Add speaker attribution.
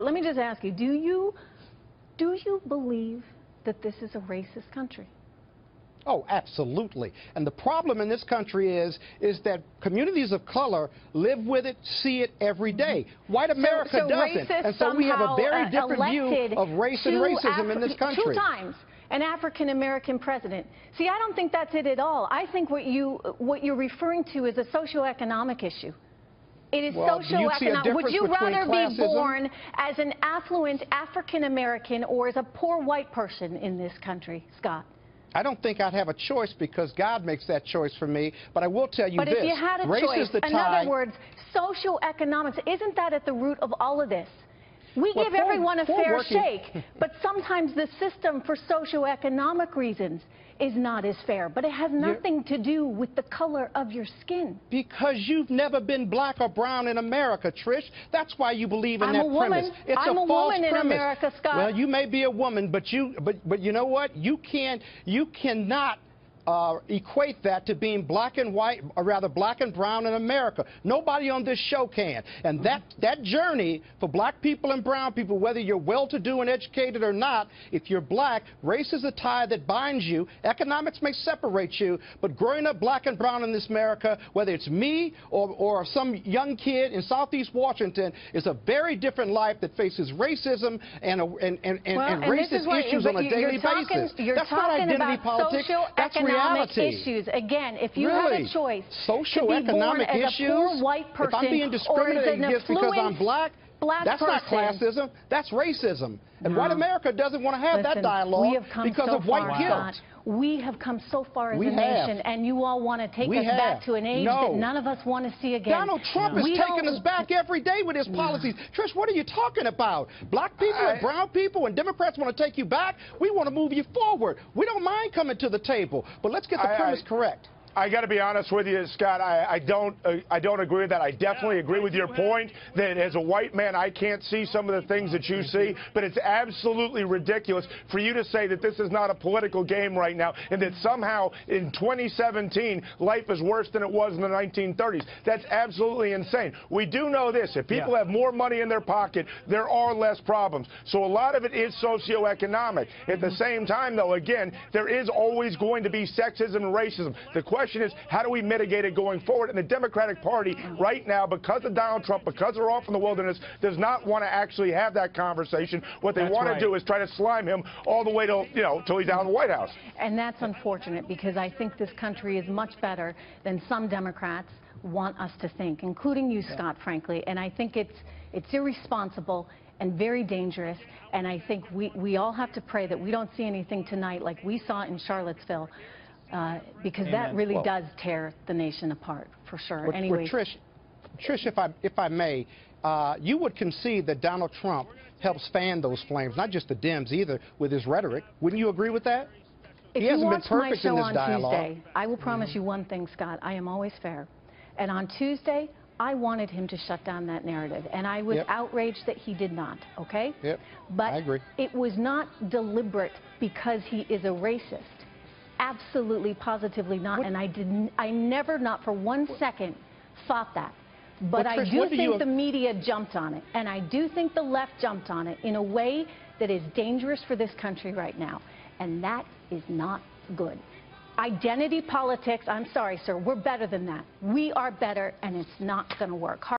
Speaker 1: let me just ask you, do you believe that this is a racist country?
Speaker 2: Oh, absolutely. And the problem in this country is that communities of color live with it, see it every day. White America doesn't. And so we have a very different view of race and racism in this country.
Speaker 1: 2 times an African-American president. See, I don't think that's it at all. I think what you're referring to is a socioeconomic issue. It is socioeconomic. Would you rather be born as an affluent African-American or as a poor white person in this country, Scott?
Speaker 2: I don't think I'd have a choice because God makes that choice for me. But I will tell you this.
Speaker 1: But if you had a choice, in other words, socioeconomics, isn't that at the root of all of this? We give everyone a fair shake, but sometimes the system for socioeconomic reasons is not as fair. But it has nothing to do with the color of your skin.
Speaker 2: Because you've never been black or brown in America, Trish. That's why you believe in that premise. It's
Speaker 1: I'm a
Speaker 2: false
Speaker 1: woman in
Speaker 2: premise.
Speaker 1: America, Scott.
Speaker 2: Well, you may be a woman, but you know what? You cannot equate that to being black and white, or rather black and brown in America. Nobody on this show can. And that journey for black people and brown people, whether you're well-to-do and educated or not, if you're black, race is a tie that binds you. Economics may separate you, but growing up black and brown in this America, whether it's me or some young kid in Southeast Washington, is a very different life that faces racism and racist issues on a daily basis. That's not identity politics. That's reality.
Speaker 1: Issues. Again, if you have a choice to be born as a poor white person
Speaker 2: if I'm being discriminated against because I'm black that's
Speaker 1: person.
Speaker 2: not classism, that's racism. And white America doesn't want to have that dialogue because of white guilt.
Speaker 1: We have come so far as a nation, and you all want to take us back to an age that none of us want to see again.
Speaker 2: Donald Trump is taking us back every day with his policies. Trish, what are you talking about? Black people and brown people and Democrats want to take you back. We want to move you forward. We don't mind coming to the table, but let's get the premise correct.
Speaker 3: I got to be honest with you, Scott. I don't agree with that. I definitely agree with your point that as a white man, I can't see some of the things that you see. But it's absolutely ridiculous for you to say that this is not a political game right now and that somehow in 2017 life is worse than it was in the 1930s. That's absolutely insane. We do know this: if people have more money in their pocket, there are less problems. So a lot of it is socioeconomic. At the same time, though, again, there is always going to be sexism and racism. The question is, how do we mitigate it going forward? And the Democratic Party right now, because of Donald Trump, because they're off in the wilderness, does not want to actually have that conversation. What they want to do is try to slime him all the way till he's out of the White House.
Speaker 1: And that's unfortunate, because I think this country is much better than some Democrats want us to think, including you, Scott, frankly. And I think it's irresponsible and very dangerous. And I think we all have to pray that we don't see anything tonight like we saw in Charlottesville. Because that really does tear the nation apart, for sure. Anyway,
Speaker 2: Trish, if I may, you would concede that Donald Trump helps fan those flames, not just the Dems either, with his rhetoric. Wouldn't you agree with that?
Speaker 1: If
Speaker 2: he hasn't
Speaker 1: you
Speaker 2: been
Speaker 1: watch my
Speaker 2: perfect
Speaker 1: show
Speaker 2: in this
Speaker 1: on
Speaker 2: dialogue.
Speaker 1: Tuesday, I will promise you one thing, Scott. I am always fair. And on Tuesday, I wanted him to shut down that narrative, and I was outraged that he did not, okay? But
Speaker 2: I agree.
Speaker 1: It was not deliberate because he is a racist. Absolutely, positively not. And I never, not for 1 second, thought that. But I do think the media jumped on it, and I do think the left jumped on it in a way that is dangerous for this country right now. And that is not good. Identity politics, I'm sorry, sir, we're better than that. We are better, and it's not going to work.